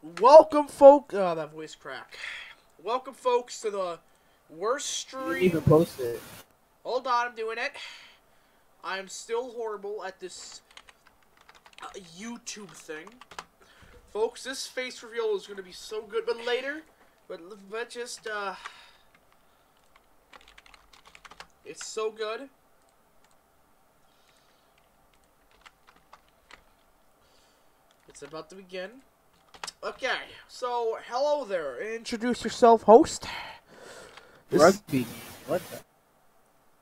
Welcome, folks. Oh, that voice crack. Welcome, folks, to the worst stream. You didn't even post it. Hold on, I'm doing it. I'm still horrible at this YouTube thing, folks. This face reveal is going to be so good, but later. But just it's so good. It's about to begin. Okay, so hello there. Introduce yourself, host. Rugby. What the?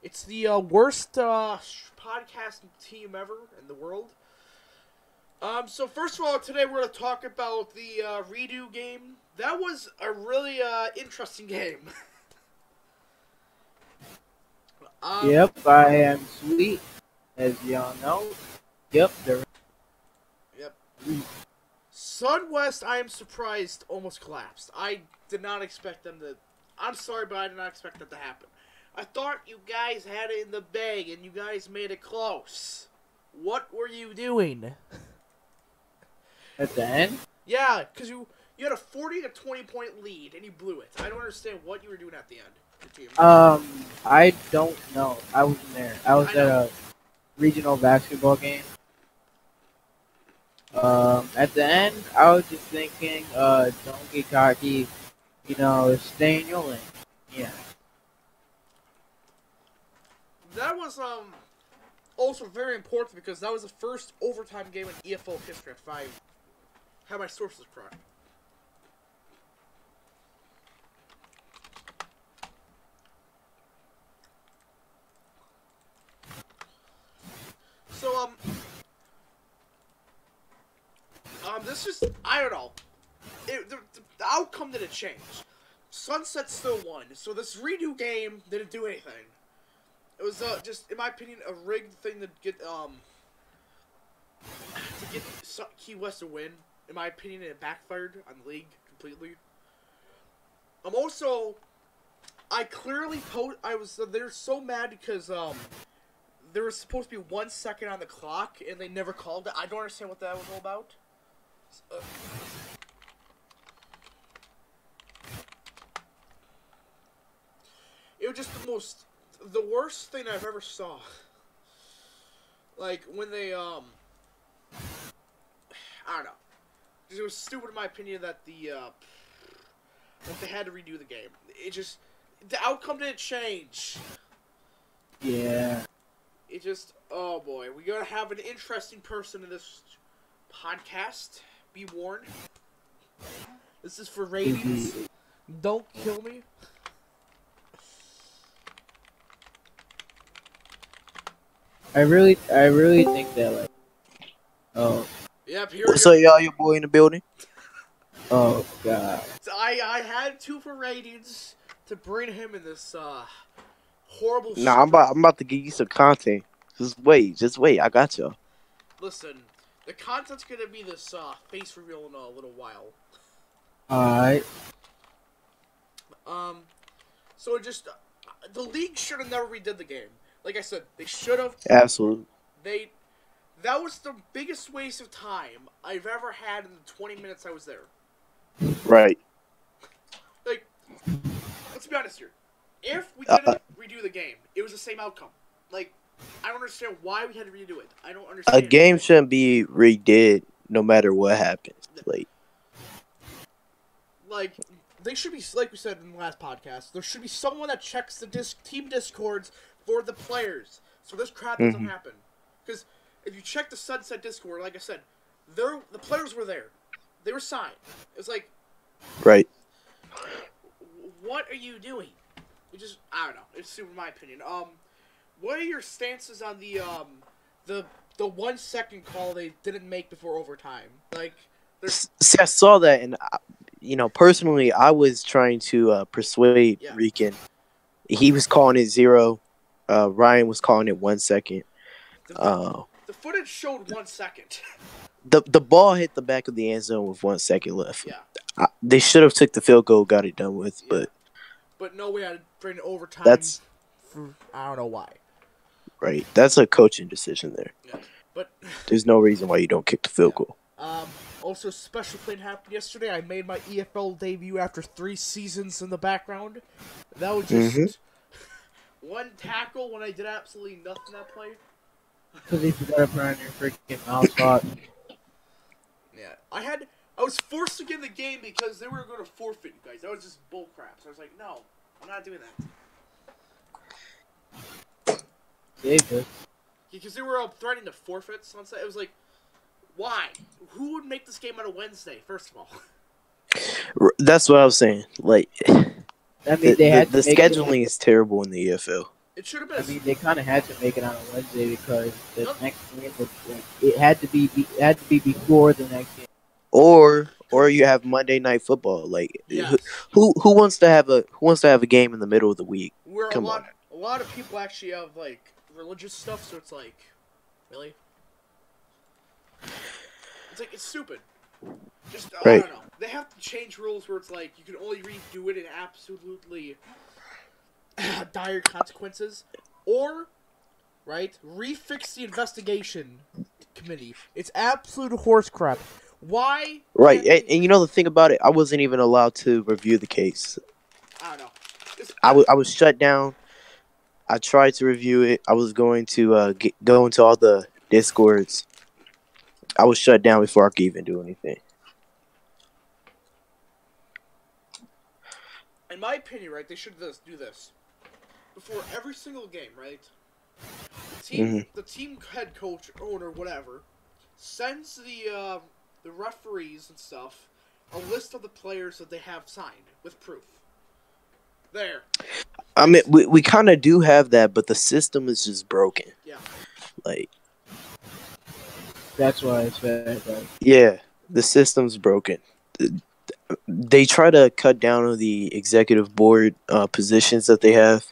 It's the worst podcasting team ever in the world. So first of all, today we're going to talk about the redo game. That was a really interesting game. Yep, I am sweet, as y'all know. Yep, they're. Yep. Sunwest, I am surprised, almost collapsed. I did not expect them to. I'm sorry, but I did not expect that to happen. I thought you guys had it in the bag, and you guys made it close. What were you doing? At the end? Yeah, because you had a 40 to 20 point lead, and you blew it. I don't understand what you were doing at the end. Your team. I don't know. I wasn't there. I was at a regional basketball game. At the end, I was just thinking, don't get cocky, stay in your lane. Yeah. That was, also very important because that was the first overtime game in EFL history if I have my sources correct. So, this is, I don't know. The outcome didn't change. Sunset still won, so this redo game didn't do anything. It was, just, in my opinion, a rigged thing to get Key West to win. In my opinion, it backfired on the league completely. They're so mad because, there was supposed to be 1 second on the clock, and they never called it. I don't understand what that was all about. It was just the worst thing I've ever saw. Like, when they, I don't know. It was stupid in my opinion that that they had to redo the game. The outcome didn't change. Yeah. It just, oh boy. We're going to have an interesting person in this podcast. Be warned. This is for ratings. Don't kill me. I really think that, like, oh. Yep, here. What's up, y'all? Your boy in the building. Oh God. So I had to for ratings to bring him in this horrible. Nah, I'm about to give you some content. Just wait. I got y'all. Listen, the content's gonna be this face reveal in a little while. Alright. So it just the league should have never redid the game. Like I said, they should have. Absolutely. That was the biggest waste of time I've ever had in the 20 minutes I was there. Right. Like, let's be honest here. If we didn't redo the game, it was the same outcome. Like, I don't understand why we had to redo it. I don't understand. A game shouldn't be redid no matter what happens. Like, they should be, like we said in the last podcast, there should be someone that checks the team discords for the players, so this crap doesn't happen. Because if you check the Sunset Discord, like I said, the players were there. They were signed. It's like, right. What are you doing? I don't know. It's super my opinion. What are your stances on the 1 second call they didn't make before overtime? Like, see, I saw that, and personally, I was trying to persuade Rican. He was calling it 0. Ryan was calling it 1 second. The footage showed 1 second. The ball hit the back of the end zone with 1 second left. Yeah. They should have took the field goal, got it done with, but no way I'd bring it overtime. I don't know why. Right. That's a coaching decision there. Yeah. But there's no reason why you don't kick the field goal. Also, special thing happened yesterday. I made my EFL debut after 3 seasons in the background. That was just one tackle when I did absolutely nothing that play. Because you forgot to put on your freaking mouse lock. Yeah, I was forced to get in the game because they were going to forfeit you guys. That was just bull crap. So I was like, no, I'm not doing that. Save it. Because they were threatening to forfeit sunset. It was like, why? Who would make this game on a Wednesday, first of all? That's what I was saying. Like, I mean, the scheduling is terrible in the EFL. It should have been. I mean, they kind of had to make it on a Wednesday because the next game was it had to be before the next game. Or you have Monday Night Football. Like, yes. who wants to have a game in the middle of the week? Where a lot of people actually have like religious stuff, so it's like, really, it's stupid. Just right. I don't know. They have to change rules where it's like you can only redo it in absolutely dire consequences, or refix the investigation committee. It's absolute horse crap. Why? Right, and you know the thing about it, I wasn't even allowed to review the case. I don't know. I was shut down. I tried to review it. I was going to go into all the Discords. I was shut down before I could even do anything. In my opinion, they should do this before every single game, right? The team head coach, owner, whatever, sends the referees and stuff a list of the players that they have signed with proof. There. I mean, we kind of do have that, but the system is just broken. Yeah. Like, that's why it's bad. Yeah, the system's broken. They try to cut down on the executive board positions that they have,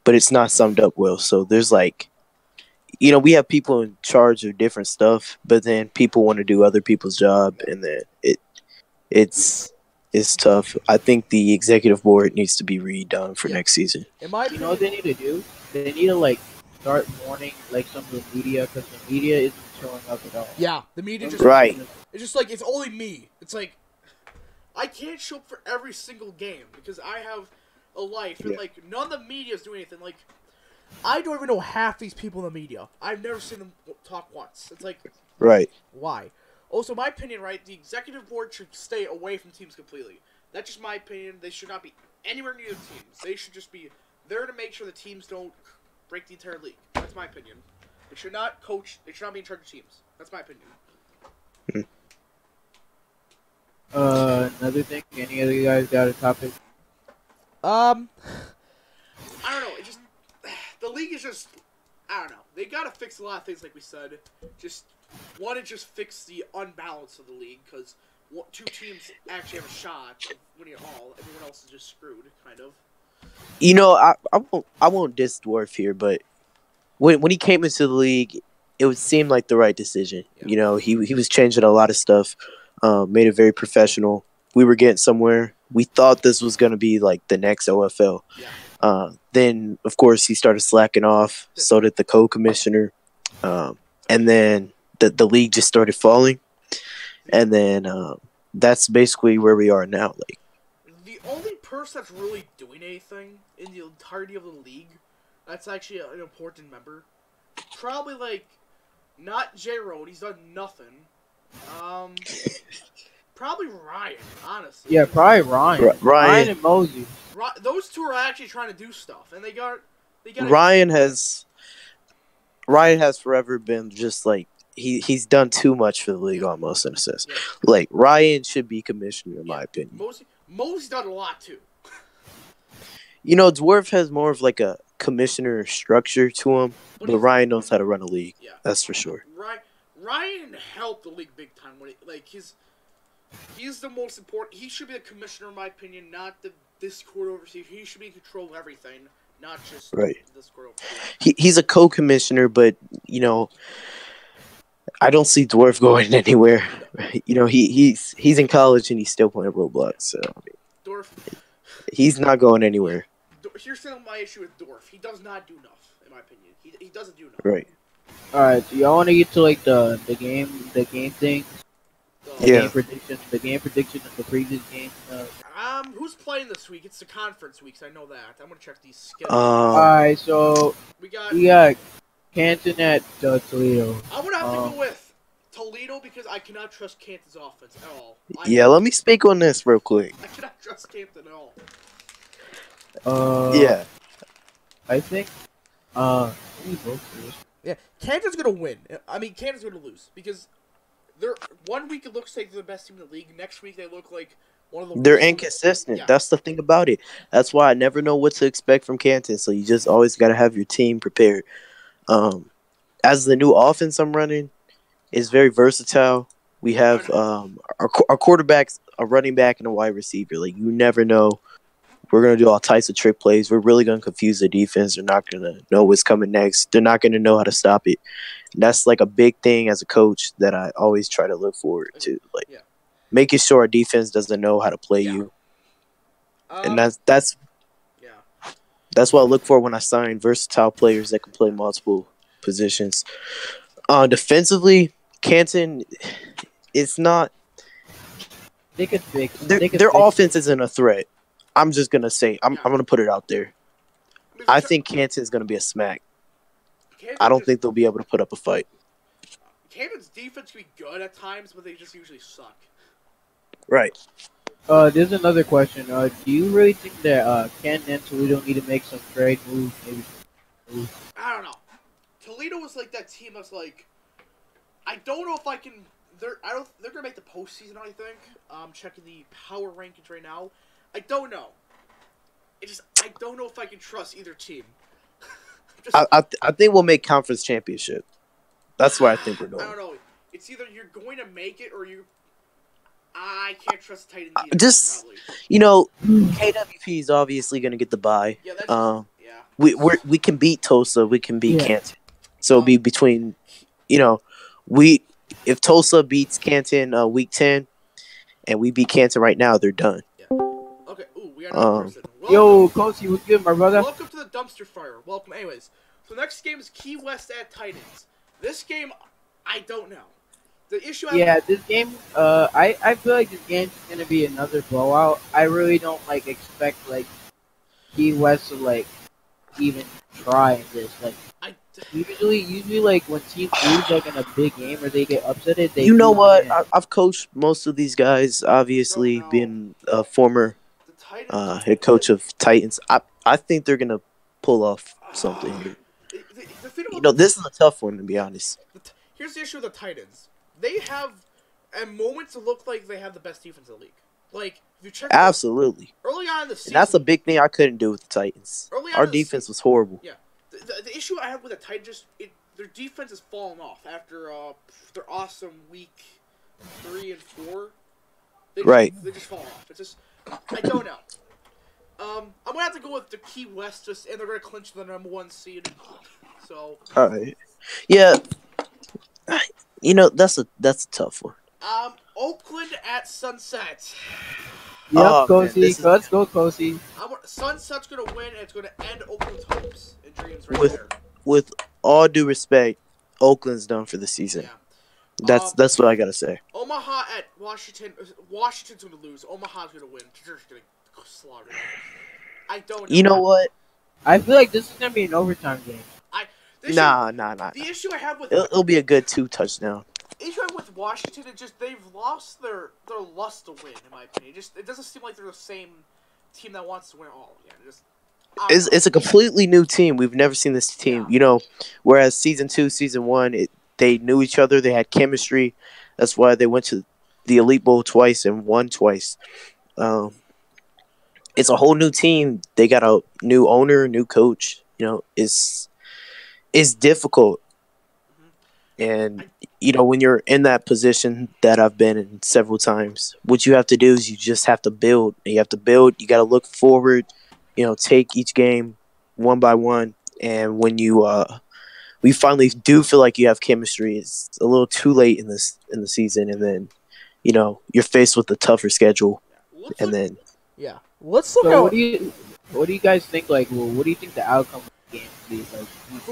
but it's not summed up well. So there's we have people in charge of different stuff, but then people want to do other people's job, and then it's tough. I think the executive board needs to be redone for next season. You know what they need to do? They need to start warning some of the media, because the media isn't showing up at all. Yeah, the media just It's just it's only me. It's like I can't show up for every single game because I have a life, and none of the media is doing anything. I don't even know half these people in the media. I've never seen them talk once. It's why? Also, my opinion, the executive board should stay away from teams completely. That's just my opinion. They should not be anywhere near the teams. They should just be there to make sure the teams don't break the entire league. That's my opinion. They should not coach. They should not be in charge of teams. That's my opinion. Another thing. Any other guys got a topic? I don't know. The league is just. I don't know. They gotta fix a lot of things, like we said. Want to just fix the unbalance of the league, because 2 teams actually have a shot of winning it all. Everyone else is just screwed, kind of. I won't diss Dwarf here, but when he came into the league, it would seem like the right decision. Yeah. He was changing a lot of stuff, made it very professional. We were getting somewhere. We thought this was going to be the next OFL. Yeah. Then, of course, he started slacking off. So did the co-commissioner. And then the league just started falling. And then that's basically where we are now. The only person that's really doing anything in the entirety of the league that's actually an important member, probably not J-Road. He's done nothing. Probably Ryan, honestly. Yeah, probably Ryan. Ryan and Mosey. Those 2 are actually trying to do stuff, and they got. Ryan has forever been just he's done too much for the league almost, in a sense. Yeah. Ryan should be commissioner, in my opinion. Mosey's done a lot too. Dwarf has more of a commissioner structure to him, but Ryan knows how to run a league. Yeah. That's for sure. Ryan helped the league big time when he's the most important. He should be the commissioner, in my opinion, not the Discord overseer. He should be in control of everything, not just the Discord overseer. He's a co-commissioner, but I don't see Dwarf going anywhere. He's in college and he's still playing Roblox. So Dwarf, he's not going anywhere. Here's still my issue with Dwarf. He does not do enough, in my opinion. He doesn't do enough. Right. All right. So y'all want to get to the game thing? So, Yeah. The game prediction of the previous game. who's playing this week? It's the conference weeks. I know that. I'm gonna check these schedules. All right, so we got Canton at Toledo. I'm gonna have to go with Toledo because I cannot trust Canton's offense at all. Let me speak on this real quick. I cannot trust Canton at all. Yeah. I think. Yeah, Canton's gonna win. I mean, Canton's gonna lose because they're 1 week it looks like they're the best team in the league. Next week they look like one of the. They're inconsistent. Yeah. That's the thing about it. That's why I never know what to expect from Canton. So you just always got to have your team prepared. As the new offense I'm running is very versatile. We have our quarterbacks, a running back, and a wide receiver. Like you never know. We're gonna do all types of trick plays. We're really gonna confuse the defense. They're not gonna know what's coming next. They're not gonna know how to stop it. And that's like a big thing as a coach that I always try to look forward to. Like making sure our defense doesn't know how to play you. And that's what I look for when I sign versatile players that can play multiple positions. Defensively, Canton, it's not. They could fix. Their offense isn't a threat. I'm just gonna say I'm gonna put it out there. I think Canton's gonna be a smack. I don't think they'll be able to put up a fight. Canton's defense can be good at times, but they just usually suck. Right. There's another question. Do you really think that Canton and Toledo need to make some trade moves? Maybe. I don't know. Toledo was like that team that's like, I don't know if I can. They're gonna make the postseason. I think. I'm checking the power rankings right now. I don't know. I don't know if I can trust either team. I think we'll make conference championship. That's where I think we're going. I don't know. It's either you're going to make it or you. I can't trust Titans either. KWP is obviously going to get the bye. Yeah, that's we can beat Tulsa. We can beat Canton. So it'll be between, if Tulsa beats Canton week 10, and we beat Canton right now, they're done. Yeah. Okay. Ooh, we got another person. Yo, Coach, what's good, my brother? Welcome to the dumpster fire. Welcome. Anyways, so next game is Key West at Titans. This game, I don't know. The issue. This game. I feel like this game's gonna be another blowout. I really don't expect Key West to even try in this. Usually when teams lose in a big game or they get upsetted, they. You know what? I've coached most of these guys. Obviously, being a former head coach of Titans, I think they're gonna pull off something here. This is a tough one to be honest. Here's the issue with the Titans. They have, at moments, it look like they have the best defense in the league. Like, if you check... Absolutely. Early on in the season... And that's a big thing I couldn't do with the Titans. Our defense was horrible. Yeah. The issue I have with the Titans, their defense has fallen off after their awesome week 3 and 4. They just fall off. It's just... I don't know. I'm going to have to go with the Key West, and they're going to clinch the #1 seed. So... All right. Yeah. That's a tough one. Oakland at Sunset. Yep, Cozy. Let's go, Cozy. Sunset's going to win, and it's going to end Oakland's hopes and dreams there. With all due respect, Oakland's done for the season. Yeah. That's what I got to say. Omaha at Washington. Washington's going to lose. Omaha's going to win. They're just going to slaughter them. I don't know. You know what? I feel like this is going to be an overtime game. Nah. The issue I have with it'll be a good 2 touchdown. The issue I have with Washington is just they've lost their lust to win. In my opinion, it doesn't seem like they're the same team that wants to win all. Yeah, it's a completely new team. We've never seen this team. Yeah. Whereas season 2, season 1, they knew each other. They had chemistry. That's why they went to the Elite Bowl twice and won twice. It's a whole new team. They got a new owner, new coach. It's difficult. And, when you're in that position that I've been in several times, what you have to do is you just have to build. You have to build. You got to look forward, take each game one by one. And when we finally do feel like you have chemistry, it's a little too late in the season. And then, you're faced with a tougher schedule. Yeah. Let's look at what do you guys think? What do you think the outcome of the game will be?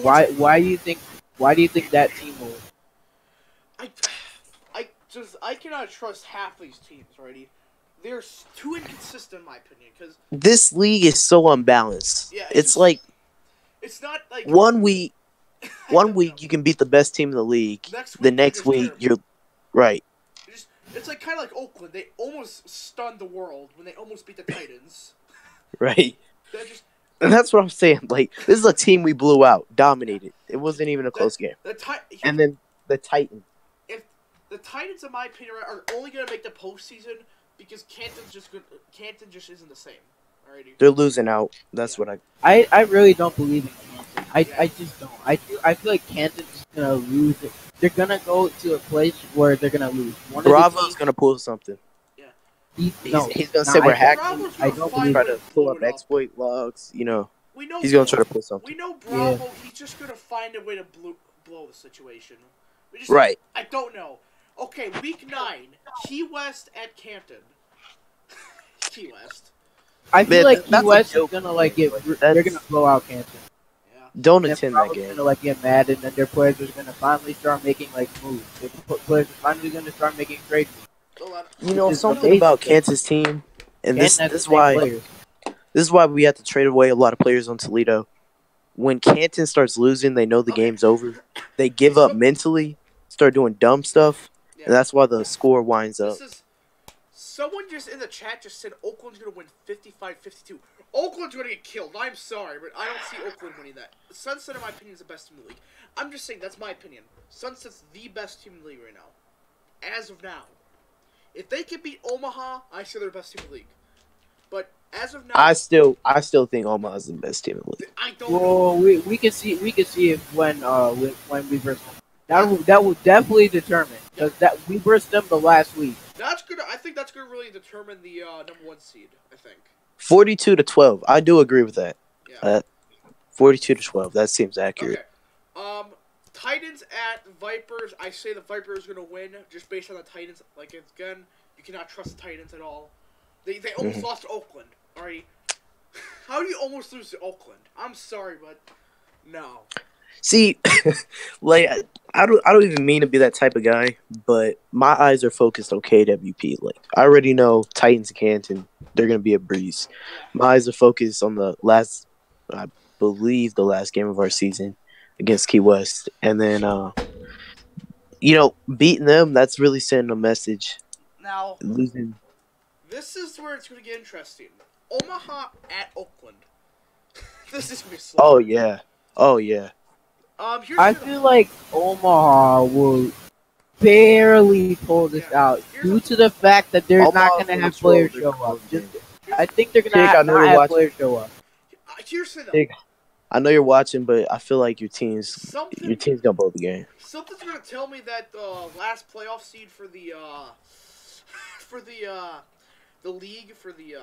Why do you think that team will? I cannot trust half these teams already. They're too inconsistent, in my opinion. Because this league is so unbalanced. yeah, It's like it's not like one week know. you can beat the best team in the league. The next week you're right. It's like kind of like Oakland. They almost stunned the world when they almost beat the Titans. Right. And that's what I'm saying. Like, this is a team we blew out, dominated. It wasn't even a close game. And then the Titans. If the Titans, in my opinion, are only going to make the postseason because Canton just isn't the same. Alrighty. They're losing out. That's what I really don't believe in Canton. I just don't. I feel like Canton's gonna lose it. They're gonna go to a place where they're gonna lose. Bravo's gonna pull something. Yeah. He's gonna say we're hacking. I don't believe try to pull up exploit logs. You know. We know he's gonna try to pull something. We know Bravo. Yeah. He's just gonna find a way to blow the situation. Right. I don't know. Okay, week 9, Key West at Canton. Key West. I feel like Key West is gonna they're gonna blow out Canton. Yeah. Don't attend that game. Gonna get mad, and then their players are gonna finally start making moves. Their players are finally gonna start making trade moves. You know something about Canton's team, and this is why we have to trade away a lot of players on Toledo. When Canton starts losing, they know the game's over. They give up mentally, start doing dumb stuff, and that's why the score winds up. Someone just in the chat just said Oakland's going to win 55-52. Oakland's going to get killed. I'm sorry, but I don't see Oakland winning that. Sunset, in my opinion, is the best team in the league. I'm just saying, that's my opinion. Sunset's the best team in the league right now. As of now. If they can beat Omaha, I say they're the best team in the league. But as of now... I still think Omaha's the best team in the league. I don't know. We can see it when we verse them. That will definitely determine. Because we versed them the last week. That's good. I think that's going to really determine the number 1 seed, I think. 42-12. I do agree with that. Yeah. 42-12. That seems accurate. Okay. Titans at Vipers. I say the Vipers are going to win just based on the Titans. Like, again, you cannot trust the Titans at all. They almost lost to Oakland. Alright. How do you almost lose to Oakland? I'm sorry, but no. See, like I don't even mean to be that type of guy, but my eyes are focused on KWP. Like I already know Titans and Canton, they're gonna be a breeze. My eyes are focused on the last game of our season against Key West, and then beating them, that's really sending a message. Now losing. This is where it's gonna get interesting. Omaha at Oakland. This is gonna be slow. Oh yeah. I feel like Omaha will barely pull this out due to the fact that they're not going to have players show up. I think they're going to have players show up. Here's the thing. I know you're watching, but I feel like your team's gonna blow the game. Something's gonna tell me that the last playoff seed for the league for the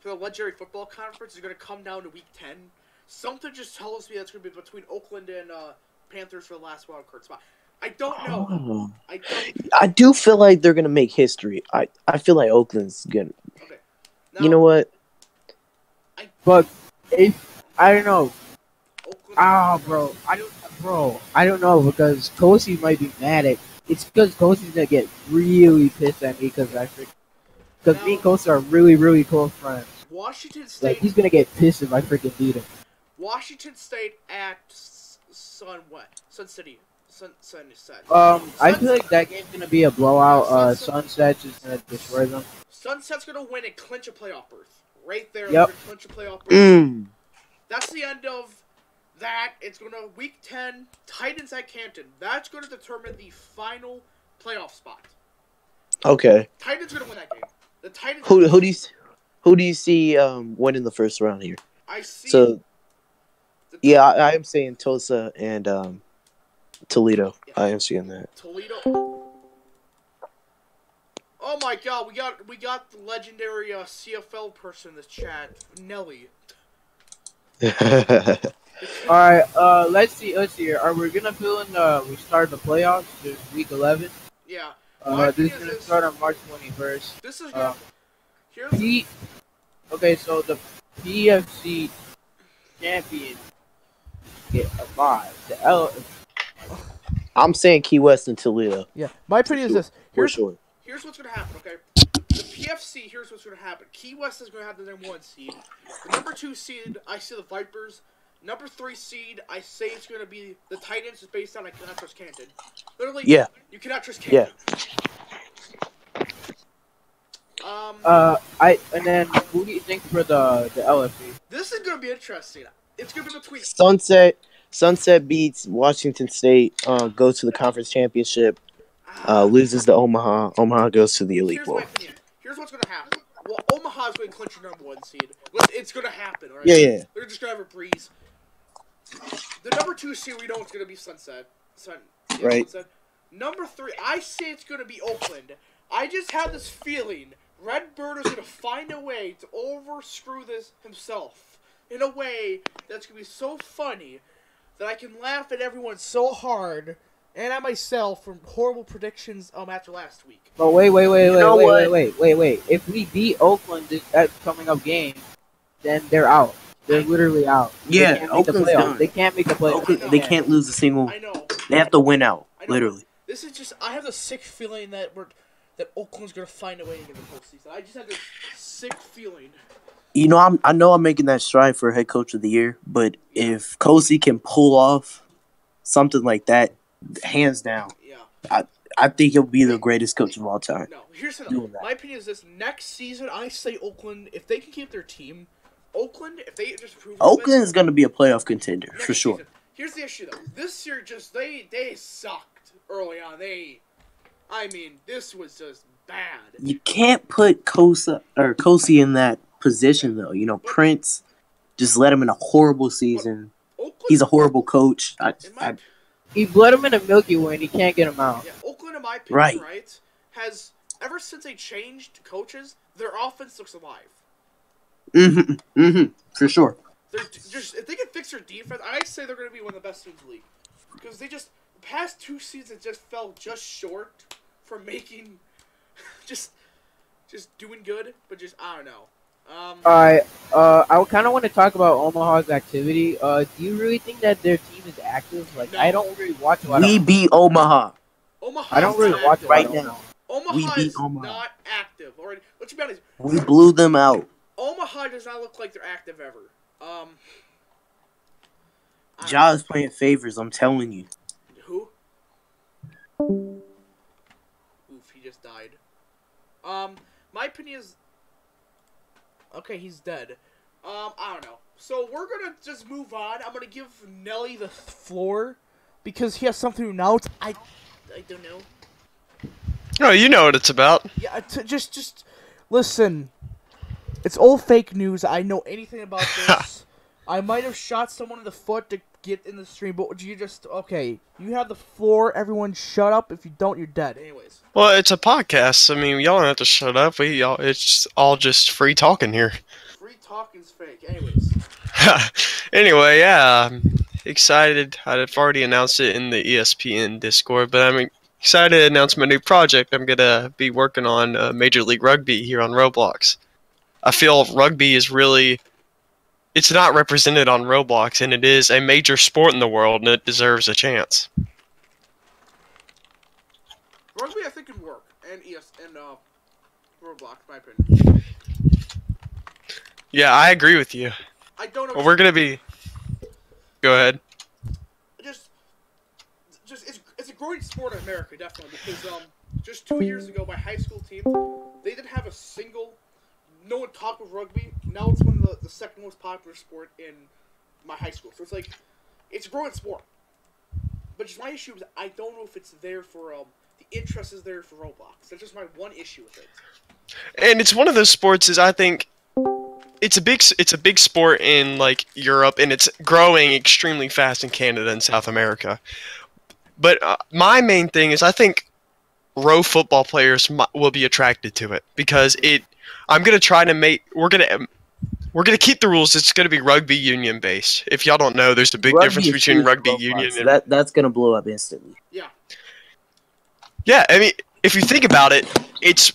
Legendary Football Conference is gonna come down to week 10. Something just tells me that's going to be between Oakland and Panthers for the last wild card spot. I don't know. I do feel like they're going to make history. I feel like Oakland's going to. Okay. Now, you know what? I don't know. I don't know because Kosi might be mad at. It's because Kosi's going to get really pissed at me because me and Kosi are really, really close friends. Washington State. He's going to get pissed if I freaking beat him. Washington State at Sun City. I feel like that game's gonna be a blowout. Sunset's just gonna destroy them. Sunset's gonna win and clinch a playoff berth. Right there, yep. Clinch a playoff berth. That's the end of that. It's gonna week 10. Titans at Canton. That's gonna determine the final playoff spot. Okay. Titans gonna win that game. The Titans. Who do you see winning the first round here? I see. So. Yeah, I am saying Tulsa and Toledo. Yeah. I am seeing that. Toledo. Oh my God, we got the legendary CFL person in this chat, Nelly. All right, let's see. Are we gonna fill in? We start the playoffs. There's week 11. Yeah. This is gonna start on March 21st. This is Okay, so the PFC champion get a bye. I'm saying Key West and Toledo. Yeah, my opinion is this: Here's what's gonna happen. Okay, the PFC. Here's what's gonna happen. Key West is gonna have the #1 seed. The #2 seed, I see the Vipers. #3 seed, I say it's gonna be the Titans. Is based on I cannot trust Canton. Literally, you cannot trust Canton. And then who do you think for the LFC? This is gonna be interesting. It's gonna be between Sunset beats Washington State. Goes to the conference championship. Loses to Omaha. Omaha goes to the Elite Bowl. Here's my opinion. Here's what's gonna happen. Well, Omaha's going to clinch your #1 seed. It's gonna happen, right? Yeah. They're just gonna have a breeze. The #2 seed, we know it's gonna be Sunset. Right. Sunset. #3, I say it's gonna be Oakland. I just have this feeling Redbird is gonna find a way to overscrew this himself in a way that's gonna be so funny that I can laugh at everyone so hard and at myself from horrible predictions after last week. But wait. If we beat Oakland at coming up game, then they're out. They're literally out. Yeah, Oakland's done. They can't make the playoffs. They can't lose a single. I know. They have to win out, literally. This is just. I have the sick feeling that Oakland's gonna find a way to get the postseason. I just have this sick feeling. You know, I know I'm making that stride for head coach of the year, but if Kosi can pull off something like that, hands down, I think he'll be the greatest coach of all time. No, here's the thing. My opinion is this: next season, I say Oakland, if they can keep their team, Oakland, if they just prove Oakland is going to be a playoff contender for sure. Season. Here's the issue, though. This year, just they sucked early on. This was just bad. You can't put Kosi in that position, though. You know, Prince just let him in a horrible season. He's a horrible coach. He bled him in a Milky Way and he can't get him out. Yeah, Oakland, in my opinion, right, has, ever since they changed coaches, their offense looks alive. For sure. They're just, if they can fix their defense, I say they're going to be one of the best teams in the league. Because they just, the past 2 seasons just fell just short for making, just doing good, but just, I don't know. Alright, I kind of want to talk about Omaha's activity. Do you really think that their team is active? Like, no. I don't really watch a lot. We beat Omaha. I don't really watch it right now. Omaha is not active. Already, let's be honest. We blew them out. Omaha does not look like they're active ever. Ja is playing favors, I'm telling you. Who? Oof, he just died. My opinion is... Okay, he's dead. I don't know. So we're gonna just move on. I'm gonna give Nelly the floor because he has something to announce. I don't know. Oh, you know what it's about. Yeah, just listen. It's all fake news. I know anything about this. I might have shot someone in the foot to get in the stream, but you just... Okay, you have the floor. Everyone shut up. If you don't, you're dead. Anyways. Well, it's a podcast. I mean, y'all don't have to shut up. It's all just free talking here. Free talking's fake. Anyways. Anyway, yeah. I'm excited. I've already announced it in the ESPN Discord, but I'm excited to announce my new project. I'm going to be working on Major League Rugby here on Roblox. I feel rugby is really... It's not represented on Roblox, and it is a major sport in the world, and it deserves a chance. Rugby, I think, can work, and Roblox, in my opinion. Yeah, I agree with you. I don't know. Well, we're gonna be. Go ahead. Just, it's a growing sport in America, definitely, because just 2 years ago, my high school team, they didn't have a single. No one talked with rugby. Now it's one of the second most popular sport in my high school. So it's like, it's a growing sport. But just my issue is I don't know if it's there for the interest is there for Roblox. That's just my one issue with it. And it's one of those sports is I think it's a big sport in like Europe, and it's growing extremely fast in Canada and South America. But my main thing is I think row football players will be attracted to it because it. I'm gonna try to make. We're gonna keep the rules. It's gonna be rugby union based. If y'all don't know, there's a big difference between rugby union and that's gonna blow up instantly. Yeah. Yeah, I mean, if you think about it, it's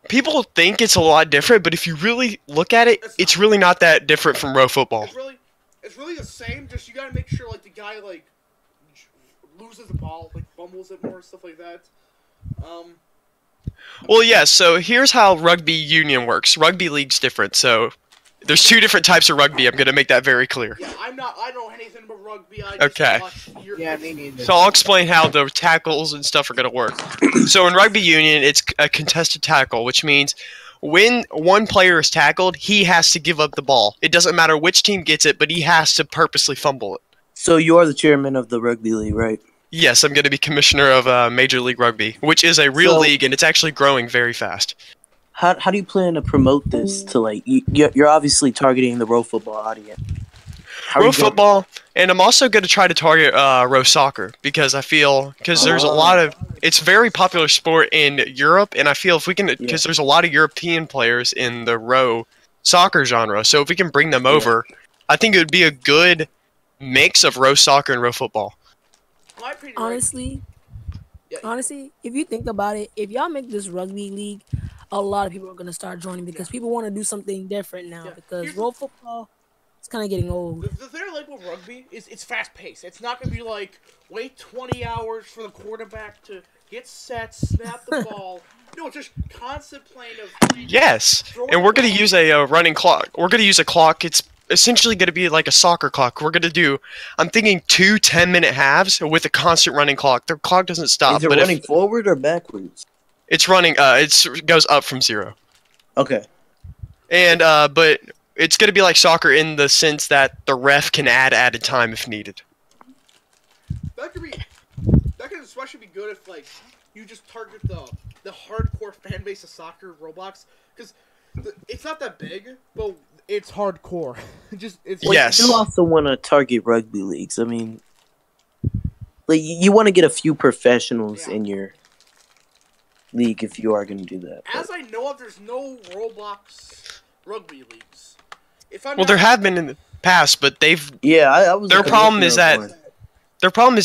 people think it's a lot different, but if you really look at it, it's really not that different from row football. It's really the same. Just you gotta make sure like the guy like loses the ball, like fumbles it more, stuff like that. Um, Well, yeah, so here's how rugby union works. Rugby league's different, so there's two different types of rugby. I'm going to make that very clear. yeah, I don't know anything about rugby. I just Okay. watch Yeah, me neither. So I'll explain how the tackles and stuff are going to work. So in rugby union, it's a contested tackle, which means when one player is tackled, he has to give up the ball. It doesn't matter which team gets it, but he has to purposely fumble it. So you are the chairman of the rugby league, right? Yes, I'm going to be commissioner of Major League Rugby, which is a real league, and it's actually growing very fast. How do you plan to promote this to, like, you're obviously targeting the row football audience. Row football, and I'm also going to try to target row soccer because I feel there's a lot of it's very popular sport in Europe, and I feel if we can because there's a lot of European players in the row soccer genre, so if we can bring them over, I think it would be a good mix of row soccer and row football. Honestly, if you think about it, if y'all make this rugby league, a lot of people are gonna start joining because people want to do something different now. Because row football, it's kind of getting old. The thing I like with rugby is it's fast paced. It's not gonna be like wait 20 hours for the quarterback to get set, snap the ball. No, it's just constant playing of. Yes, and we're going to use a running clock. We're going to use a clock. It's essentially going to be like a soccer clock. We're going to do, I'm thinking 2 10-minute halves with a constant running clock. The clock doesn't stop. Is it running forward or backwards? It's running, it goes up from 0. Okay. And, but it's going to be like soccer in the sense that the ref can add added time if needed. That could especially be good if, like, you just target the hardcore fan base of soccer Roblox, because it's not that big, but it's hardcore. Yes. You also want to target rugby leagues. I mean, like you want to get a few professionals in your league if you are going to do that. As I know of, there's no Roblox rugby leagues. There have been in the past, but they've I was. Their problem is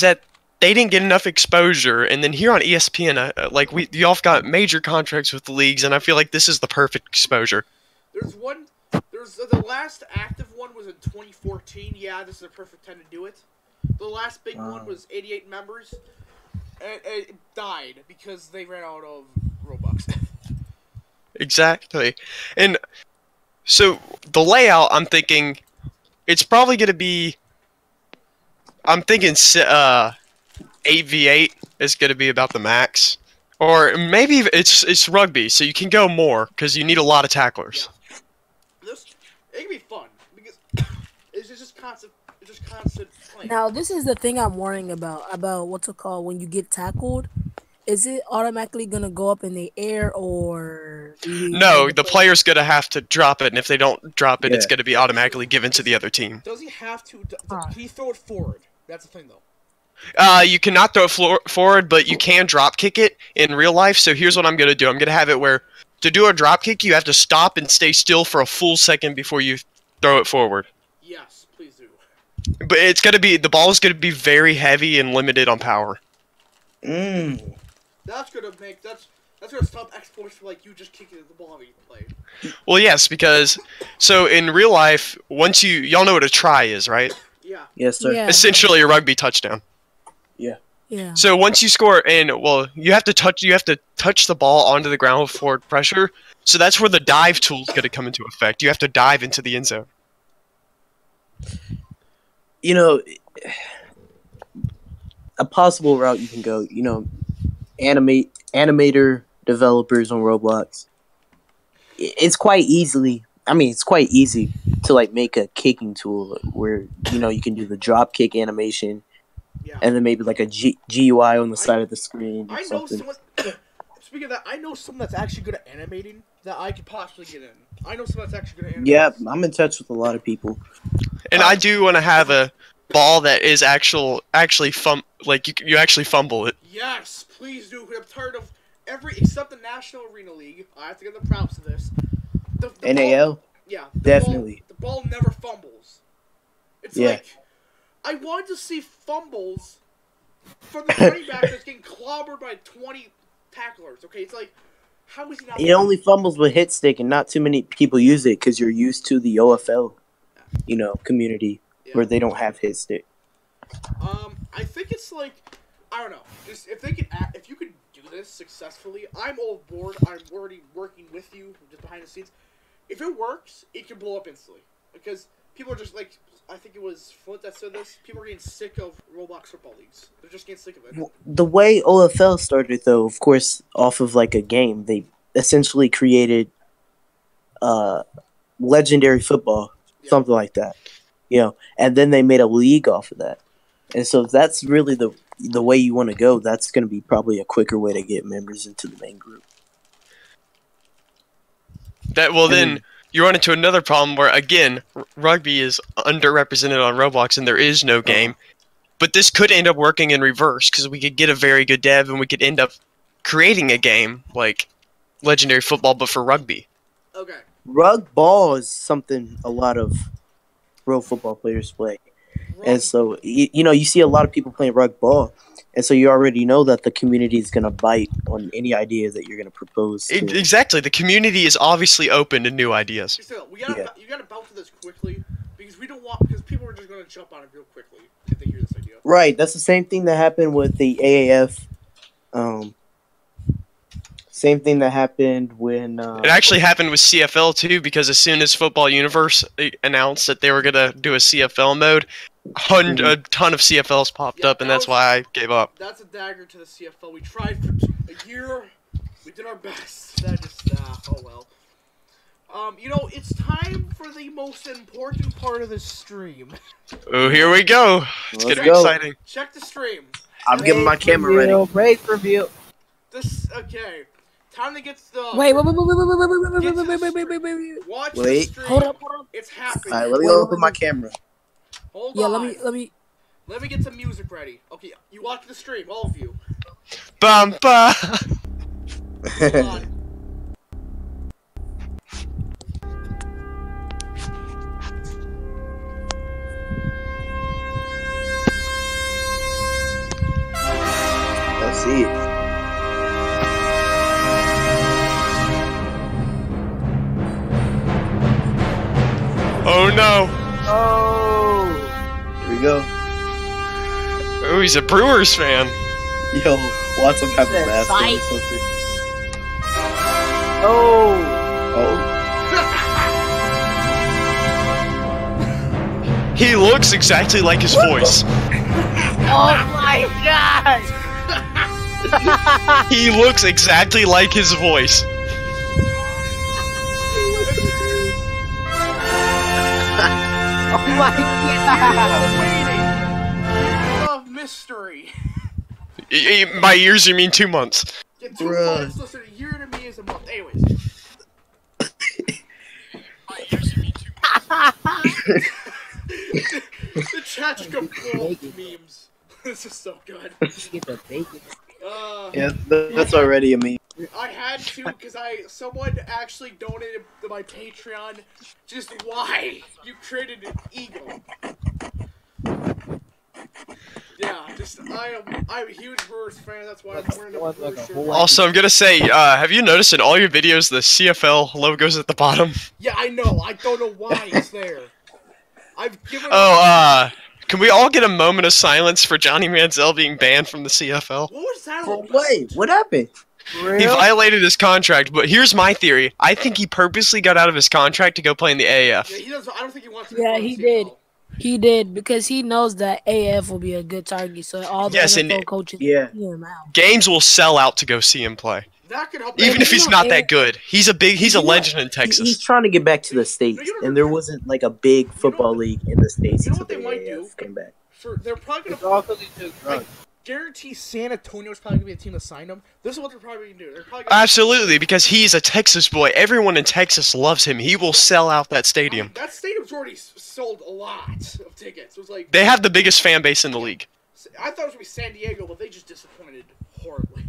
that they didn't get enough exposure, and then here on ESPN, y'all got major contracts with the leagues, and I feel like this is the perfect exposure. There's the last active one was in 2014. Yeah, this is a perfect time to do it. The last big one was 88 members, and it died because they ran out of Robux. Exactly, and so the layout, I'm thinking, it's probably going to be. I'm thinking 8v8 is going to be about the max. Or maybe it's rugby, so you can go more, because you need a lot of tacklers. Yeah. It can be fun, because it's just constant playing. Now, this is the thing I'm worrying about what's it called, when you get tackled. Is it automatically going to go up in the air, or... No, the player's going to have to drop it, and if they don't drop it, it's going to be automatically given to the other team. Does he have to... Can he throw it forward? That's the thing, though. You cannot throw it forward, but you can drop kick it in real life. So here's what I'm going to do. I'm going to have it where to do a drop kick, you have to stop and stay still for a full second before you throw it forward. Yes, please do. But it's going to be the ball is going to be very heavy and limited on power. That's going to stop exploits for like you just kicking the ball that you played. Well, yes, because so in real life, once y'all know what a try is, right? Yeah. Yes, sir. Yeah. Essentially a rugby touchdown. Yeah. Yeah. So once you score, you have to touch the ball onto the ground with forward pressure. So that's where the dive tool is going to come into effect. You have to dive into the end zone. You know, a possible route you can go. You know, animator developers on Roblox. It's quite easy to like make a kicking tool where you can do the drop kick animation, and then maybe like a GUI on the side of the screen. Or something. Speaking of that, I know someone that's actually good at animating that I could possibly get in. I know someone that's actually good at animating. Yeah, I'm in touch with a lot of people. And I do want to have a ball that is actually you actually fumble it. Yes, please do. I'm tired of except the National Arena League. I have to give them props to this. The NAL? Ball, yeah, definitely. The ball never fumbles. It's like I wanted to see fumbles from the running back that's getting clobbered by 20 tacklers. Okay, it's like, how is he not? It only fumbles with hit stick, and not too many people use it because you're used to the OFL, community where they don't have hit stick. I think it's like, I don't know. Just if you could do this successfully, I'm all board. I'm already working with you just behind the scenes. If it works, it can blow up instantly. Because people are just like, I think it was Flint that said this, people are getting sick of Roblox football leagues. They're just getting sick of it. The way OFL started, though, of course, off of like a game, they essentially created legendary football, something like that. You know, and then they made a league off of that. And so if that's really the way you want to go, that's going to be probably a quicker way to get members into the main group. Then you run into another problem where, again, rugby is underrepresented on Roblox and there is no game. But this could end up working in reverse because we could get a very good dev and we could end up creating a game like Legendary Football but for rugby. Okay. Rug ball is something a lot of pro football players play. And so, you know, you see a lot of people playing rug ball. And so you already know that the community is going to bite on any idea that you're going to propose. Exactly. The community is obviously open to new ideas. You gotta bounce to this quickly because because people are just going to jump on it real quickly if they hear this idea. Right. That's the same thing that happened with the AAF. Same thing that happened when... it actually happened with CFL, too, because as soon as Football Universe announced that they were going to do a CFL mode, a ton of CFLs popped up, and that's why I gave up. That's a dagger to the CFL. We tried for a year. We did our best. That just... oh, well. You know, it's time for the most important part of the stream. Oh, here we go. It's going to be exciting. Check the stream. I'm getting my camera ready. Break review. Okay. Time to get the... Wait. Watch the stream. Hold up. It's happening. Alright, let me open my camera. Hold on. Let me get some music ready. Okay, you watch the stream, all of you. Bumpa! Hold on. Let's see it. Oh no! Oh! Here we go. Oh, he's a Brewers fan. Yo, watch some type of mask or something. Oh! Oh. He looks exactly like his voice. Oh my god! He looks exactly like his voice. Oh my god! Waiting. Of mystery. By years, you mean 2 months. Yeah, 2 months. Listen, a year to me is a month. Anyways. The chat's gonna full of memes. This is so good. Get the bacon. Yeah, that's already a meme. I had to because someone actually donated to my Patreon. Just why you created an eagle? Yeah, I'm a huge Brewers fan. That's why I'm wearing a Brewers shirt. Also, I'm gonna say, have you noticed in all your videos the CFL logo's at the bottom? Yeah, I know. I don't know why it's there. I've given. Can we all get a moment of silence for Johnny Manziel being banned from the CFL? What was that? Wait, what happened? He violated his contract, but here's my theory. I think he purposely got out of his contract to go play in the AAF. Yeah, he does. I don't think he wants to. Yeah, he did. He did because he knows that AF will be a good target. So all the NFL coaches see him out. Games will sell out to go see him play. That could help. Even if he's not that good, he's a legend in Texas. He's trying to get back to the States, and there wasn't like a big football league in the States. You know what they might do? Came back. They're probably gonna. Guarantee San Antonio's probably gonna be a team to sign him. This is what they're probably gonna do. They're probably gonna Absolutely, because he's a Texas boy. Everyone in Texas loves him. He will sell out that stadium. That stadium's already sold a lot of tickets. It was like they have the biggest fan base in the league. I thought it was gonna be San Diego, but they just disappointed horribly.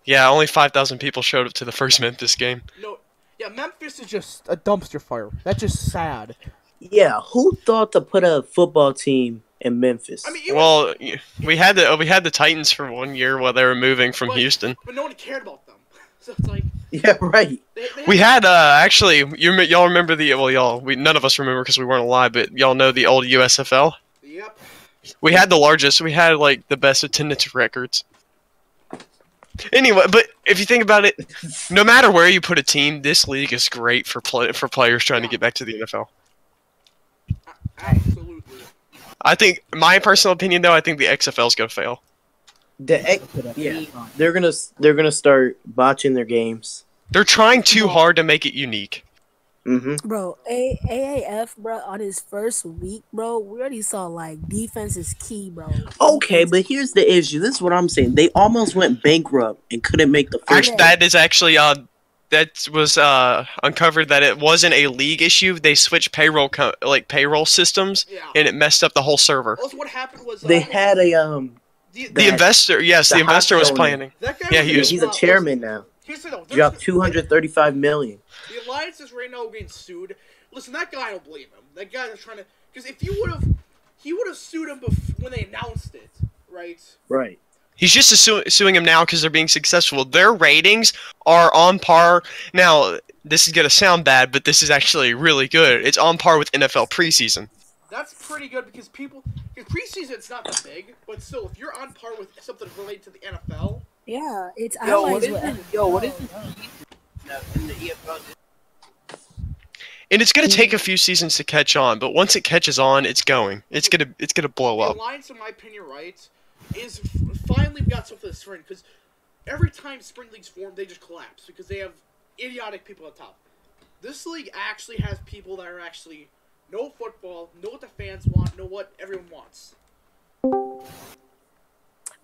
Yeah, only 5,000 people showed up to the first Memphis game. No, yeah, Memphis is just a dumpster fire. That's just sad. Yeah, who thought to put a football team in Memphis? I mean, we had the Titans for 1 year while they were moving from Houston. But no one cared about them. So it's like yeah, right. We had actually y'all remember none of us remember because we weren't alive, but y'all know the old USFL. Yep. We had the largest. We had like the best attendance records. Anyway, but if you think about it, no matter where you put a team, this league is great for players trying to get back to the NFL. Absolutely. I think, my personal opinion, though, I think the XFL is gonna fail. They're gonna start botching their games. They're trying too hard to make it unique. Mm-hmm. Bro, AAF, bro, on his first week, bro, we already saw like defense is key, bro. Okay, but here's the issue. This is what I'm saying. They almost went bankrupt and couldn't make the first. Actually, that is actually that was uncovered that it wasn't a league issue. They switched payroll systems, and it messed up the whole server. Also, what happened was they had a the investor. Yes, the investor was planning. He's a chairman now. Dropped $235 million. The Alliance is right now getting sued. Listen, that guy, I don't blame him. That guy is trying to, because if he would have sued him when they announced it, right? Right. He's just suing him now because they're being successful. Their ratings are on par. Now, this is gonna sound bad, but this is actually really good. It's on par with NFL preseason. That's pretty good because preseason it's not that big, but still, if you're on par with something related to the NFL. Yeah, it's what is this? In the EFL. And it's gonna take a few seasons to catch on, but once it catches on, it's gonna blow up. The Alliance, in my opinion, right, is finally we got something this spring because every time spring leagues form, they just collapse because they have idiotic people at top. This league actually has people that are actually know football, know what the fans want, know what everyone wants.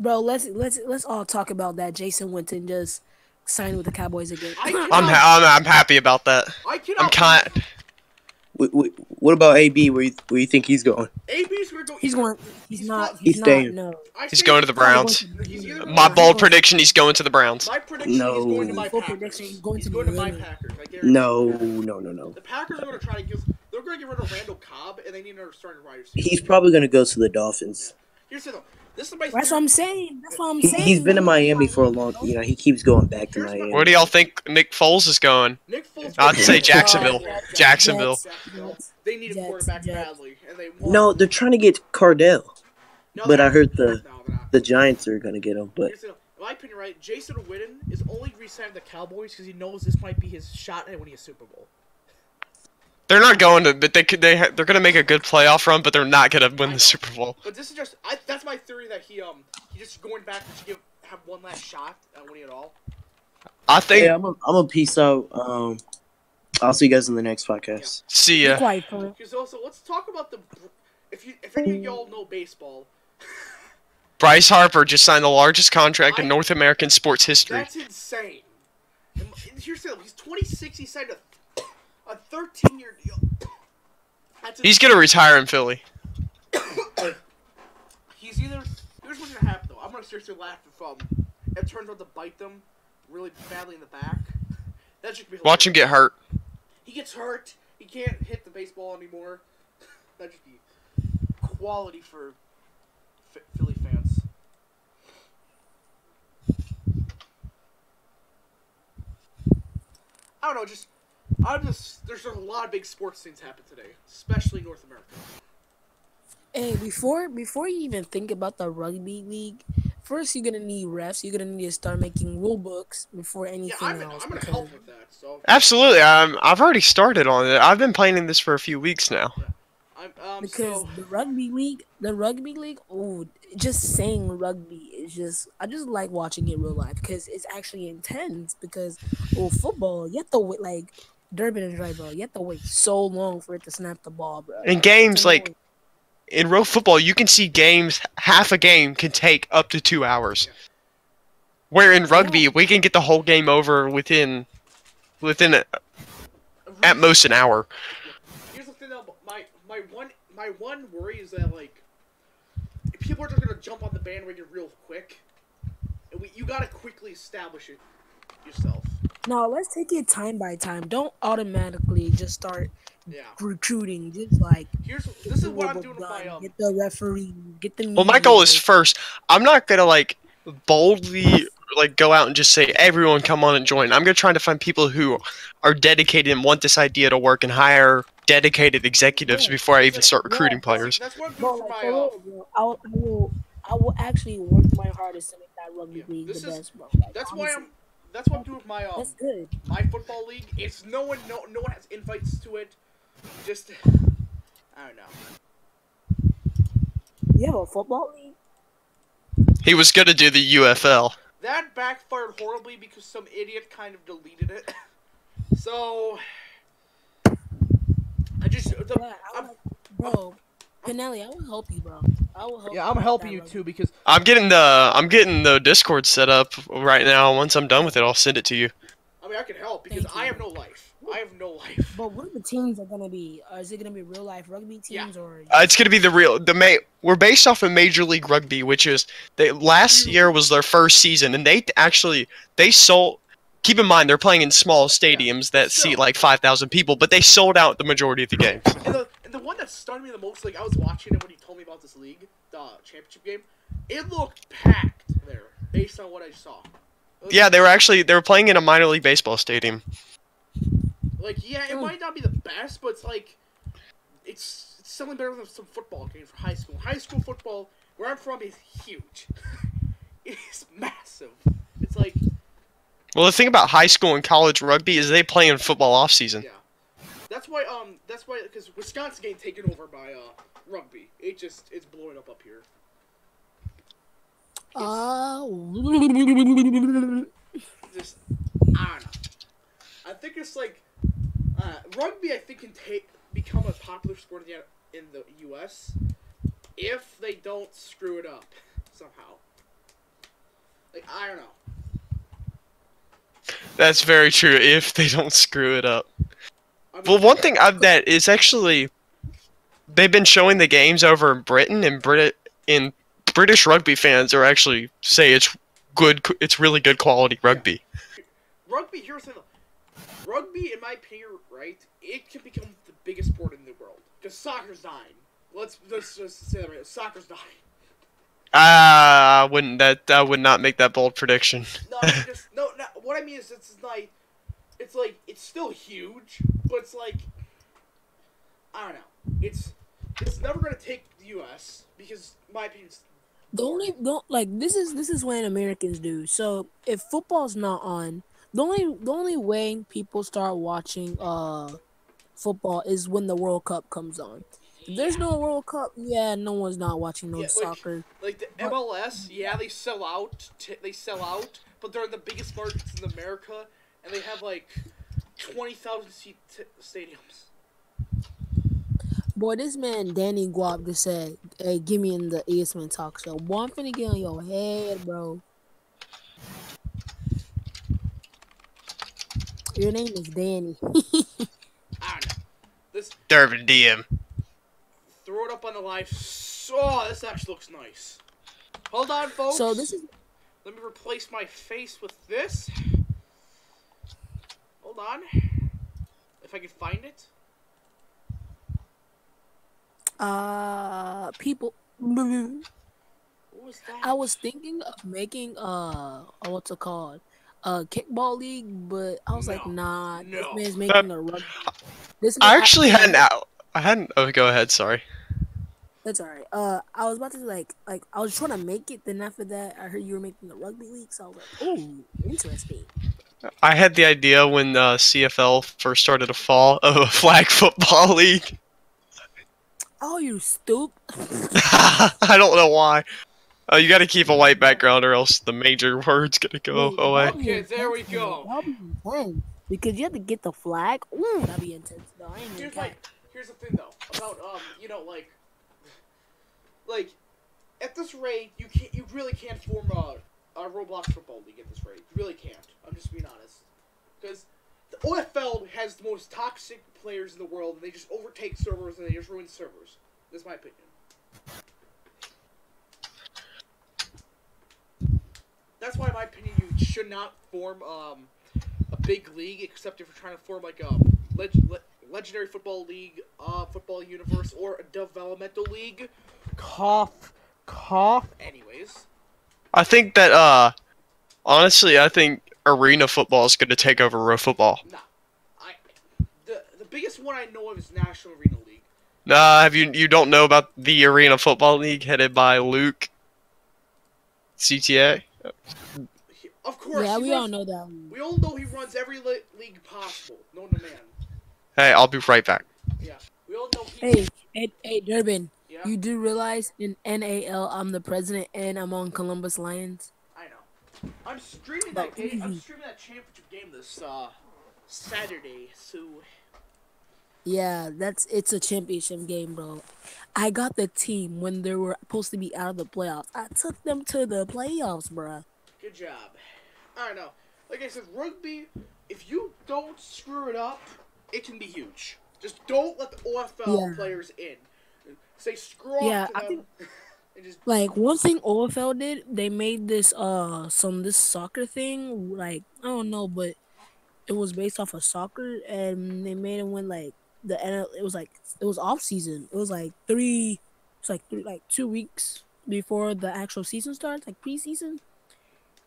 Bro, let's all talk about that. Jason Witten just signed with the Cowboys again. I'm happy about that. What about AB? Where you think he's going? AB's gonna go. He's going. He's not. No. He's going to the Browns. My bold prediction: he's going to the Browns. My prediction: he's going to my Packers. He's going to my Packers. I guarantee. No. The Packers are going to try to give. They're going to get rid of Randall Cobb, and they need another starting wide receiver. He's probably going to go to the Dolphins. Yeah. Here's the though. This is my. That's what I'm saying. He's been in Miami for a long. He keeps going back to Miami. Where do y'all think Nick Foles is going? Nick Foles. I'd say Jacksonville. Jacksonville. They need a quarterback badly, and they want. No, they're trying to get Cardell. But I heard the Giants are going to get him. But in my opinion, right, Jason Witten is only re-signed the Cowboys because he knows this might be his shot at winning a Super Bowl. They're not going to, but they're going to make a good playoff run, but they're not going to win the Super Bowl. But this is just, that's my theory that he just going back to have one last shot at winning it all. I think. Yeah, I'm a peace out. I'll see you guys in the next podcast. Yeah. See ya. Because also, let's talk about if any of y'all know baseball. Bryce Harper just signed the largest contract in North American sports history. That's insane. And here's the thing, he's 26. He signed a 13-year deal. He's gonna retire in Philly. Here's what's gonna happen though. I'm gonna seriously laugh if it turns out to bite them really badly in the back. That should be hilarious. Watch him get hurt. He gets hurt. He can't hit the baseball anymore. That'd just be quality for Philly fans. I don't know. There's a lot of big sports things happen today, especially North America. Hey, before you even think about the rugby league, first you're gonna need refs. You're gonna need to start making rule books before anything else. I'm gonna help with that. So absolutely, I've already started on it. I've been playing this for a few weeks now. Yeah. Because the rugby league. Oh, just saying rugby is just. I just like watching it real life because it's actually intense. Because football, you have to wait like Durbin and Driver. You have to wait so long for it to snap the ball, bro. In games like. In real football, you can see games, half a game can take up to 2 hours. Yeah. Where in rugby, we can get the whole game over within at most an hour. Here's the thing though, my one worry is that like, people are just gonna jump on the bandwagon real quick. And you gotta quickly establish it yourself. No, let's take it time by time. Don't automatically just start recruiting. Just like this is what I'm doing with my get the referee, get the. Well, my goal is first. I'm not gonna like boldly like go out and just say everyone come on and join. I'm gonna try to find people who are dedicated and want this idea to work and hire dedicated executives before I even start recruiting players. That's what I'm doing for my. I will actually work my hardest to make that rugby league the best, bro. Like, that's honestly, why that's what I'm doing with my that's good. my football league. It's no one has invites to it. Just I don't know. You have a football league? He was gonna do the UFL. That backfired horribly because some idiot kind of deleted it. So I just bro, Pinelli, I will help you, bro. I will help. Yeah, I'm helping you too because I'm getting the Discord set up right now. Once I'm done with it, I'll send it to you. I mean, I can help because I have no life. I have no life. But what are the teams are gonna be? Is it gonna be real life rugby teams or? It's gonna be we're based off of Major League Rugby, which is last year was their first season, and they sold. Keep in mind they're playing in small stadiums that seat like 5,000 people, but they sold out the majority of the games. And the one that stunned me the most, like I was watching it when he told me about this league, the championship game, it looked packed there based on what I saw. Yeah, they were playing in a minor league baseball stadium. Like, yeah, it might not be the best, but it's like, it's something better than some football games for high school. High school football, where I'm from, is huge. It is massive. It's like... Well, the thing about high school and college rugby is they play in football off season. Yeah. That's why, because Wisconsin getting taken over by, rugby. It's blowing up here. Just, I don't know. I think it's like, rugby, I think, can become a popular sport in the U.S. if they don't screw it up somehow. Like, I don't know. That's very true, if they don't screw it up. I mean, well, one thing that is actually, they've been showing the games over in Britain, and British rugby fans are actually say it's really good quality rugby. Yeah. Rugby, here's the thing. Rugby, in my opinion, right, it can become the biggest sport in the world. Because soccer's dying. Let's just say that right. Soccer's dying. I would not make that bold prediction. No, what I mean is it's still huge, but it's like, I don't know. It's never gonna take the U.S. because my opinion is this is what Americans do. So if football's not on, the only way people start watching football is when the World Cup comes on. If there's no World Cup, no one's not watching soccer. Like the MLS, they sell out. But they're in the biggest markets in America, and they have like 20,000 seat stadiums. Boy, this man Danny Guap just said, "Hey, give me in the ESPN talk show." Boy, I'm finna get on your head, bro. Your name is Danny. I don't know. This Durbin DM. Throw it up on the live. Oh, this actually looks nice. Hold on, folks. So this is. Let me replace my face with this. Hold on. If I can find it. People. What was that? I was thinking of making what's it called? Kickball league, but I was like, nah. This man's making a rugby. I actually hadn't. Oh, go ahead. Sorry. That's alright. I was about to like I was trying to make it. Then after that, I heard you were making a rugby league, so I was like, oh, interesting. I had the idea when CFL first started to fall of a flag football league. Oh, you stupid! I don't know why. You got to keep a white background, or else the major word's gonna go away. Okay, there we go. That'll be intense because you have to get the flag. Ooh, that'd be intense though. Here's the thing though about like at this rate you really can't form a Roblox football league at this rate. You really can't. I'm just being honest, because the OFL has the most toxic players in the world, and they just overtake servers and they just ruin servers. That's my opinion. That's why, in my opinion, you should not form a big league, except if you're trying to form like a legendary football league, football universe, or a developmental league. Cough. Anyways, I think that honestly, I think arena football is going to take over row football. Nah, the biggest one I know of is National Arena League. Nah, you don't know about the Arena Football League headed by Luke? CTA. Of course. Yeah, we all runs, know that. We all know he runs every league possible, known to man. Hey, I'll be right back. Yeah, we all know he. Hey, Durbin. Yeah? You do realize in NAL I'm the president and I'm on Columbus Lions. I know. I'm streaming But that game. easy. I'm streaming that championship game this Saturday. So. Yeah, it's a championship game, bro. I got the team when they were supposed to be out of the playoffs. I took them to the playoffs, bro. Good job. I don't know. Like I said, rugby, if you don't screw it up, it can be huge. Just don't let the OFL players in. Say screw off to I them. think and just... like one thing OFL did, they made this this soccer thing, like I don't know, but it was based off of soccer and they made it when like it was off season. It was like 2 weeks before the actual season starts, like preseason.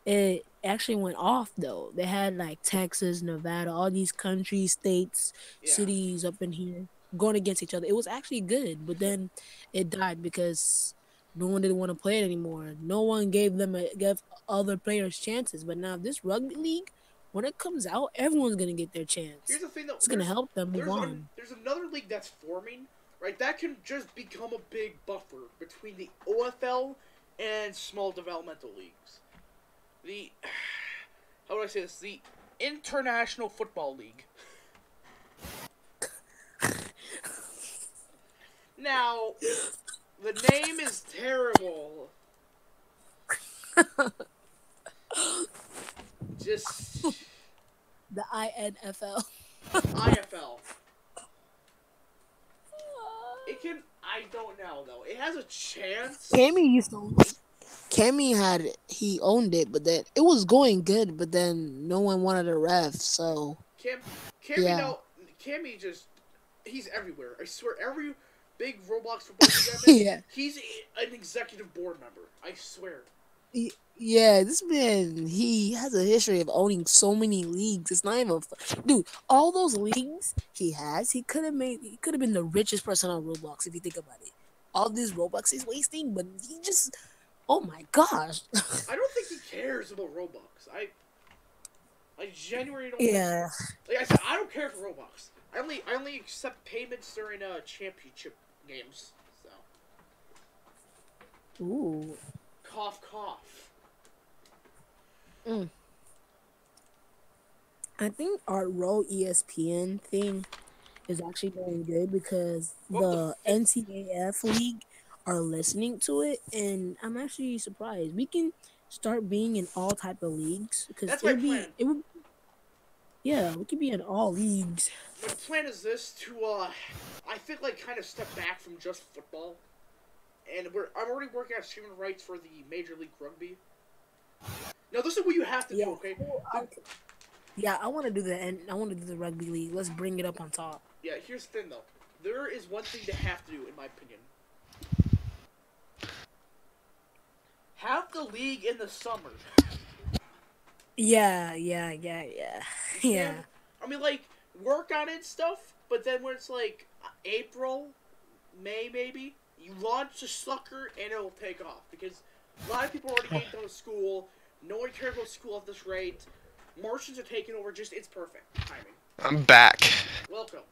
It actually went off though. They had like Texas, Nevada, all these countries, states, cities up in here going against each other. It was actually good, but then it died because no one didn't want to play it anymore. No one gave other players chances. But now this rugby league, when it comes out, everyone's gonna get their chance. Here's the thing, though. It's gonna help them move on. There's another league that's forming, right? That can just become a big buffer between the OFL and small developmental leagues. How would I say this? The International Football League. Now, the name is terrible. Just the INFL. IFL. It can. I don't know though. It has a chance. He owned it, but then it was going good, but then no one wanted a ref, so Cammy he's everywhere. I swear, every big Roblox football he's an executive board member. I swear. Yeah, this man, he has a history of owning so many leagues. It's not even dude, all those leagues he could have been the richest person on Roblox if you think about it. All this Roblox he's wasting, but he just, oh my gosh. I don't think he cares about Roblox. I genuinely don't. Yeah. Like I said, I don't care for Roblox. I only accept payments during championship games. So. Ooh. Cough, cough. I think our Row ESPN thing is actually going good because the NCAF league are listening to it, and I'm actually surprised. We can start being in all type of leagues because we could be in all leagues. My plan is this to I think like kind of step back from just football, and I'm already working on streaming rights for the Major League Rugby. Now this is what you have to do, okay? Yeah, I want to do that, and I want to do the rugby league. Let's bring it up on top. Yeah, here's the thing though. There is one thing to have to do, in my opinion. Have the league in the summer. Yeah. I mean, like, work on it and stuff, but then when it's like April, May maybe, you launch the sucker and it'll take off. Because a lot of people are already getting done with school. No one cares about school at this rate. Martians are taking over. It's perfect timing. I'm back. Welcome.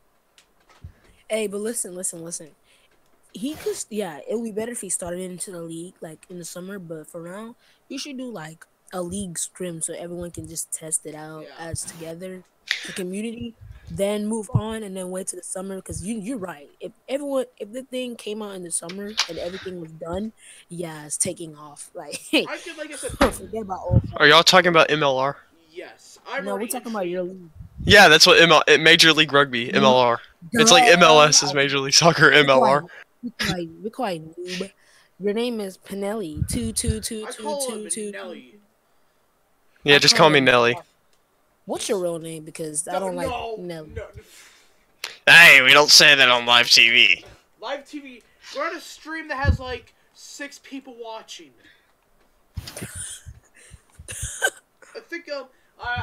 Hey, but listen. He could, it would be better if he started into the league, like, in the summer, but for now, you should do, like, a league scrim so everyone can just test it out as together, the community, then move on and then wait to the summer, because you're right. If the thing came out in the summer and everything was done, it's taking off. Like, I said, forget about old. Are y'all talking about MLR? Yes. No, we're talking about your league. Yeah, that's what Major League Rugby, MLR. It's like MLS is Major League Soccer, MLR. We call you noob. Your name is Pinelli. Two. Yeah, just call me Nelly. What's your real name? Because I don't like Nelly. No. Hey, we don't say that on live TV. Live TV. We're on a stream that has like 6 people watching. I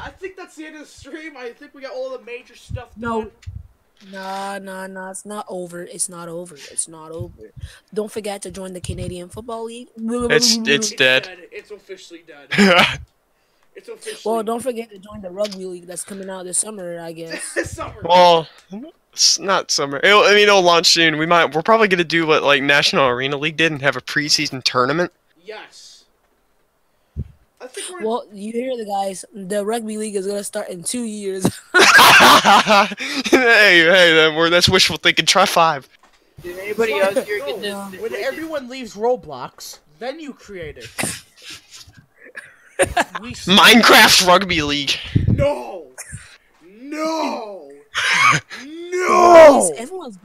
think that's the end of the stream. I think we got all the major stuff done. Nah. It's not over. It's not over. It's not over. Don't forget to join the Canadian Football League. It's dead. It's officially dead. It's officially. Well, don't forget to join the Rugby League that's coming out this summer, I guess. Summer. Well, it's not summer. I mean, it'll launch soon. We're probably gonna do what like National Arena League did and have a preseason tournament. Yes. I think we're. Well, you hear the guys. The Rugby League is gonna start in 2 years. hey, that's wishful thinking. Try 5. Did anybody else here get No, this? when everyone leaves Roblox, then you create it. Minecraft Rugby League. No. No. Everyone's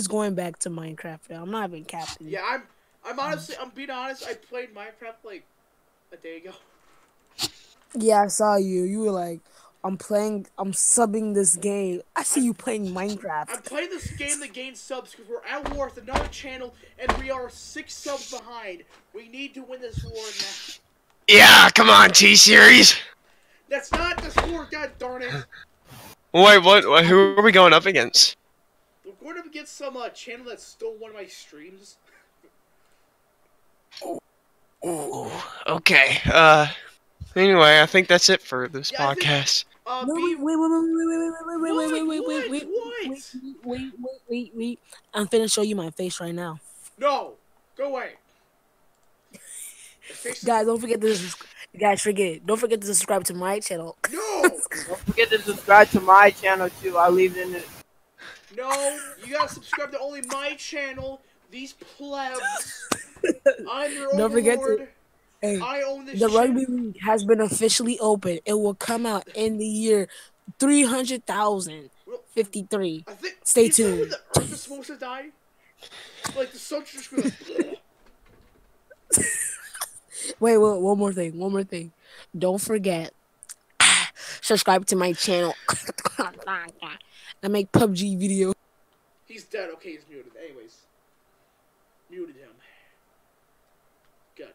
going back to Minecraft. I'm not even capping. Yeah, I'm being honest. I played Minecraft like a day ago. Yeah, I saw you. You were like, I'm subbing this game. I see you playing Minecraft. I'm playing this game to gain subs because we're at war with another channel and we are 6 subs behind. We need to win this war now. Yeah, come on, T-Series. That's not this war, god darn it. Wait, what? Who are we going up against? We're going up against some channel that stole one of my streams. Ooh, okay. Anyway, I think that's it for this podcast. Wait. I'm finna show you my face right now. No, go away. Guys, don't forget to subscribe to my channel. No! Don't forget to subscribe to my channel too. I'll leave it in the... No, you gotta subscribe to only my channel. These plebs. I'm your Don't forget overlord. Hey, I own this the shit. Rugby League has been officially open. It will come out in the year 300,053. Stay tuned. The Earth is supposed to die? Like the sun's just gonna. Wait, one more thing. Don't forget, subscribe to my channel. I make PUBG videos. He's dead. Okay, he's muted. Anyways, muted him. Good.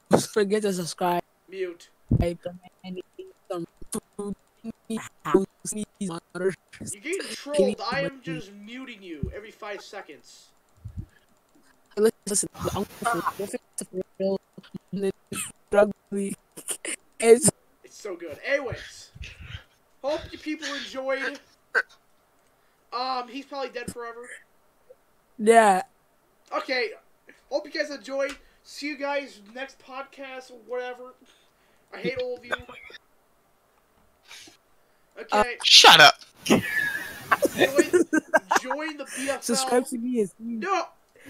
Don't forget to subscribe. Mute. You getting trolled. I am just muting you every 5 seconds. Listen, it's so good. Anyways, hope you people enjoyed. He's probably dead forever. Yeah. Okay. Hope you guys enjoyed. See you guys next podcast or whatever. I hate all of you. Okay. Shut up. Join the BFL. Subscribe to me. No.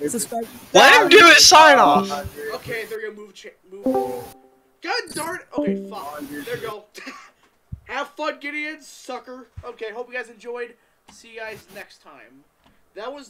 Subscribe. Let him do his sign off. Okay, they're gonna move. God darn it. Okay, fuck. There you go. Have fun, Gideon, sucker. Okay, hope you guys enjoyed. See you guys next time. That was